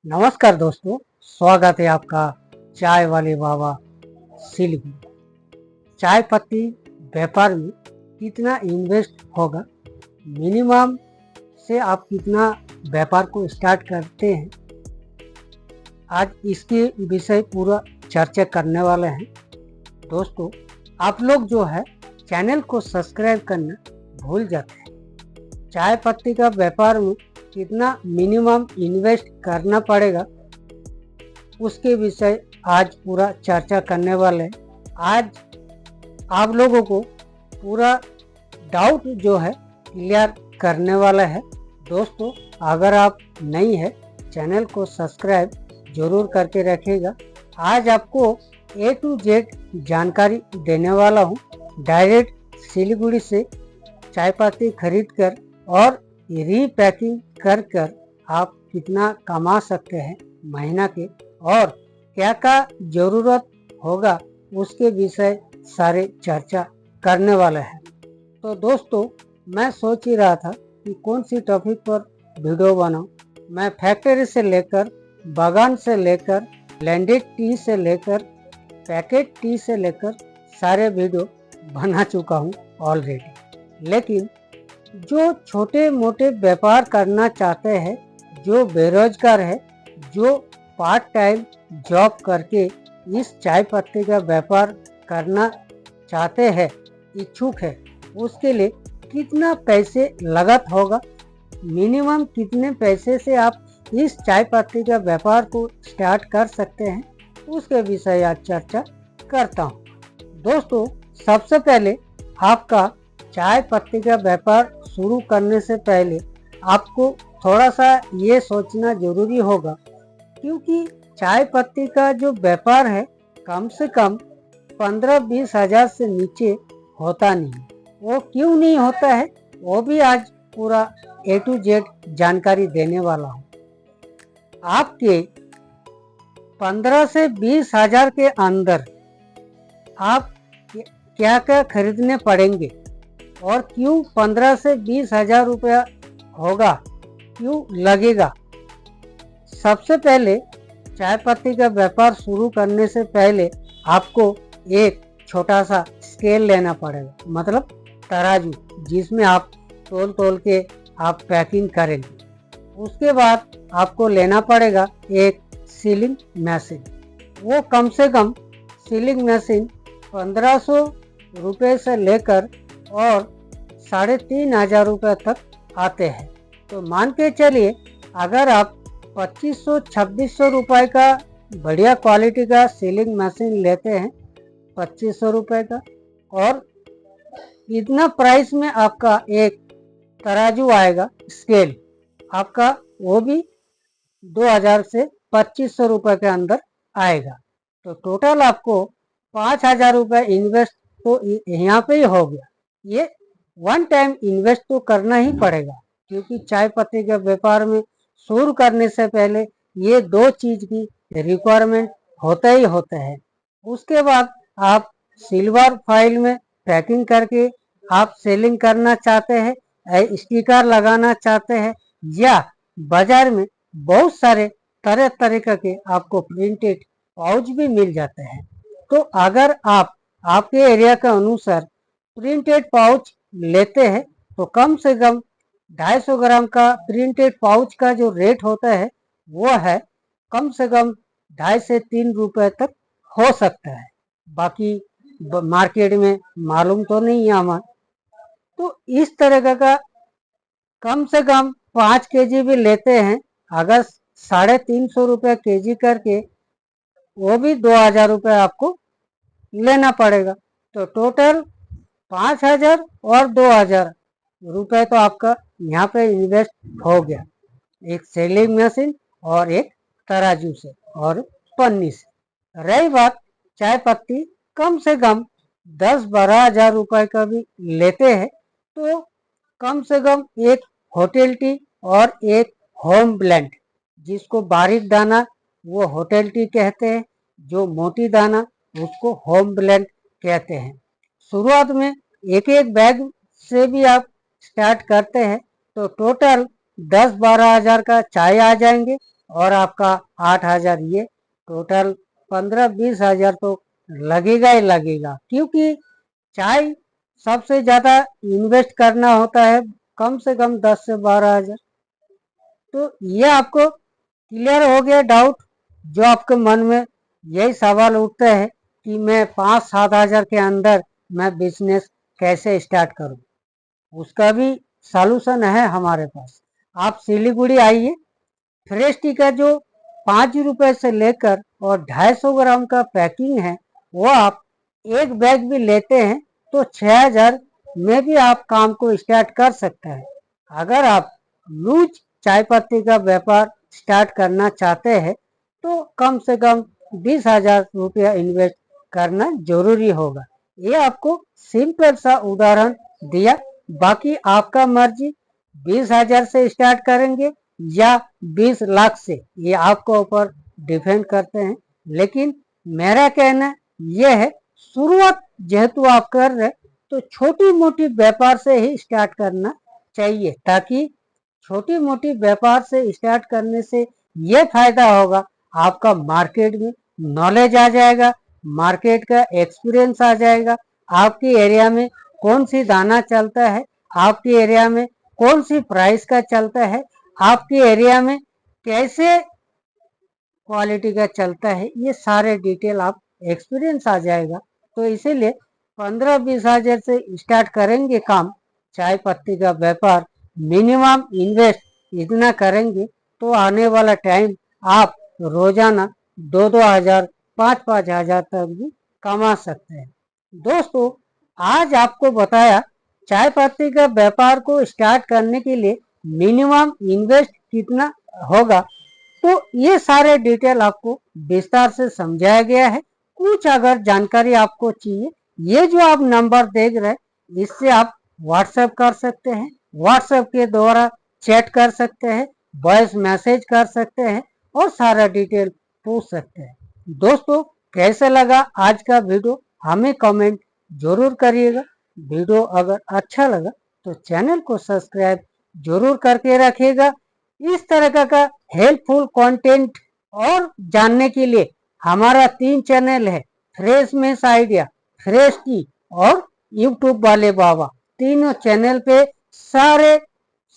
नमस्कार दोस्तों, स्वागत है आपका चाय वाले बाबा सिलीगुड़ी। चाय पत्ती व्यापार में कितना इन्वेस्ट होगा, मिनिमम से आप कितना व्यापार को स्टार्ट करते हैं, आज इसके विषय पूरा चर्चा करने वाले हैं। दोस्तों, आप लोग जो है चैनल को सब्सक्राइब करना भूल जाते हैं। चाय पत्ती का व्यापार में कितना मिनिमम इन्वेस्ट करना पड़ेगा, उसके विषय आज पूरा चर्चा करने वाले हैं। आज आप लोगों को पूरा डाउट जो है क्लियर करने वाला है। दोस्तों, अगर आप नई है चैनल को सब्सक्राइब जरूर करके रखिएगा। आज आपको A to Z जानकारी देने वाला हूँ। डायरेक्ट सिलीगुड़ी से चाय पत्ती खरीद कर और रीपैकिंग कर कर आप कितना कमा सकते हैं महीना के, और क्या क्या ज़रूरत होगा उसके विषय सारे चर्चा करने वाले हैं। तो दोस्तों, मैं सोच ही रहा था कि कौन सी टॉपिक पर वीडियो बनाऊं। मैं फैक्ट्री से लेकर, बागान से लेकर, ब्लेंडेड टी से लेकर, पैकेट टी से लेकर सारे वीडियो बना चुका हूं ऑलरेडी। लेकिन जो छोटे मोटे व्यापार करना चाहते हैं, जो बेरोजगार है, जो पार्ट टाइम जॉब करके इस चाय पत्ती का व्यापार करना चाहते हैं, इच्छुक है, उसके लिए कितना पैसे लागत होगा, मिनिमम कितने पैसे से आप इस चाय पत्ती का व्यापार को स्टार्ट कर सकते हैं, उसके विषय आज चर्चा करता हूँ। दोस्तों, सबसे पहले आपका चाय पत्ती का व्यापार शुरू करने से पहले आपको थोड़ा सा ये सोचना जरूरी होगा, क्योंकि चाय पत्ती का जो व्यापार है कम से कम 15-20 हज़ार से नीचे होता नहीं। वो क्यों नहीं होता है, वो भी आज पूरा A to Z जानकारी देने वाला हूँ। आपके 15 से 20 हज़ार के अंदर आप क्या क्या खरीदने पड़ेंगे और क्यों 15 से 20 हज़ार रुपया होगा, क्यों लगेगा। सबसे पहले चाय पत्ती का व्यापार शुरू करने से पहले आपको एक छोटा सा स्केल लेना पड़ेगा, मतलब तराजू, जिसमें आप तोल तोल के आप पैकिंग करेंगे। उसके बाद आपको लेना पड़ेगा एक सीलिंग मशीन। वो कम से कम सीलिंग मशीन 1500 रुपये से लेकर और 3500 रुपये तक आते हैं। तो मान के चलिए, अगर आप 2500-2600 रुपये का बढ़िया क्वालिटी का सीलिंग मशीन लेते हैं, 2500 रुपये का, और इतना प्राइस में आपका एक तराजू आएगा स्केल, आपका वो भी 2000 से 2500 रुपये के अंदर आएगा। तो टोटल आपको 5000 रुपये इन्वेस्ट तो यहाँ पे ही हो गया। ये वन टाइम इन्वेस्ट तो करना ही पड़ेगा, क्योंकि चाय पत्ती के व्यापार में शुरू करने से पहले ये दो चीज की रिक्वायरमेंट होता ही होता है। उसके बाद आप सिल्वर फॉइल में पैकिंग करके आप सेलिंग करना चाहते हैं, स्टिकर लगाना चाहते हैं, या बाजार में बहुत सारे तरह तरह के आपको प्रिंटेड पाउच भी मिल जाते हैं। तो अगर आप आपके एरिया के अनुसार प्रिंटेड पाउच लेते हैं तो कम से कम 250 ग्राम का प्रिंटेड पाउच का जो रेट होता है वो है कम से कम 2.5 से 3 रुपए तक हो सकता है। बाकी मार्केट में मालूम तो नहीं है हमारे। तो इस तरह का कम से कम 5 केजी भी लेते हैं, अगर 350 रुपये केजी करके, वो भी 2000 रुपये आपको लेना पड़ेगा। तो टोटल 5000 और 2000 रुपये तो आपका यहाँ पे इन्वेस्ट हो गया, एक सेलिंग मशीन और एक तराजू से और पन्नी से। रही बात चाय पत्ती, कम से कम 10-12 हज़ार रुपये का भी लेते हैं तो कम से कम एक होटल टी और एक होम ब्लेंड, जिसको बारीक दाना वो होटल टी कहते हैं, जो मोटी दाना उसको होम ब्लेंड कहते हैं। शुरुआत में एक एक बैग से भी आप स्टार्ट करते हैं तो टोटल 10-12 हज़ार का चाय आ जाएंगे, और आपका 8,000 ये टोटल 15-20 हज़ार तो लगेगा ही लगेगा, क्योंकि चाय सबसे ज़्यादा इन्वेस्ट करना होता है कम से कम 10 से 12 हज़ार। तो ये आपको क्लियर हो गया डाउट जो आपके मन में यही सवाल उठते हैं कि मैं 5-7 हज़ार के अंदर मैं बिजनेस कैसे स्टार्ट करूं। उसका भी सॉल्यूशन है हमारे पास। आप सिलीगुड़ी आइए, फ्रेश टी का जो 5 रुपए से लेकर और 250 ग्राम का पैकिंग है वो आप एक बैग भी लेते हैं तो 6,000 में भी आप काम को स्टार्ट कर सकते हैं। अगर आप लूज चाय पत्ती का व्यापार स्टार्ट करना चाहते हैं तो कम से कम 20,000 रुपया इन्वेस्ट करना जरूरी होगा। ये आपको सिंपल सा उदाहरण दिया, बाकी आपका मर्जी 20,000 से स्टार्ट करेंगे या 20 लाख से, ये आपके ऊपर डिपेंड करते हैं। लेकिन मेरा कहना यह है शुरुआत जेहेतु आप कर रहे तो छोटी मोटी व्यापार से ही स्टार्ट करना चाहिए, ताकि छोटी मोटी व्यापार से स्टार्ट करने से ये फायदा होगा आपका मार्केट में नॉलेज आ जाएगा, मार्केट का एक्सपीरियंस आ जाएगा, आपके एरिया में कौन सी दाना चलता है, आपके एरिया में कौन सी प्राइस का चलता है, आपके एरिया में कैसे क्वालिटी का चलता है, ये सारे डिटेल आप एक्सपीरियंस आ जाएगा। तो इसीलिए 15-20 हज़ार से स्टार्ट करेंगे काम, चाय पत्ती का व्यापार मिनिमम इन्वेस्ट इतना करेंगे तो आने वाला टाइम आप रोजाना 2-2 हज़ार 5-5 हज़ार तक भी कमा सकते हैं। दोस्तों, आज आपको बताया चाय पत्ती का व्यापार को स्टार्ट करने के लिए मिनिमम इन्वेस्ट कितना होगा, तो ये सारे डिटेल आपको विस्तार से समझाया गया है। कुछ अगर जानकारी आपको चाहिए, ये जो आप नंबर देख रहे हैं इससे आप व्हाट्सएप कर सकते हैं, व्हाट्सएप के द्वारा चैट कर सकते हैं, वॉइस मैसेज कर सकते हैं और सारा डिटेल पूछ सकते हैं। दोस्तों, कैसे लगा आज का वीडियो हमें कमेंट जरूर करिएगा। वीडियो अगर अच्छा लगा तो चैनल को सब्सक्राइब जरूर करके रखिएगा। इस तरह का हेल्पफुल कंटेंट और जानने के लिए हमारा 3 चैनल है, fresh mess idea, fresh T और यूट्यूब वाले बाबा। तीनों चैनल पे सारे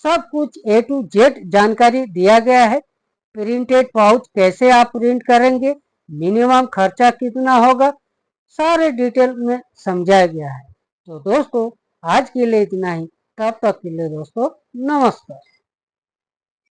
सब कुछ A to Z जानकारी दिया गया है। प्रिंटेड पाउच कैसे आप प्रिंट करेंगे, मिनिमम खर्चा कितना होगा, सारे डिटेल में समझाया गया है। तो दोस्तों, आज के लिए इतना ही। तब तक के लिए दोस्तों नमस्कार।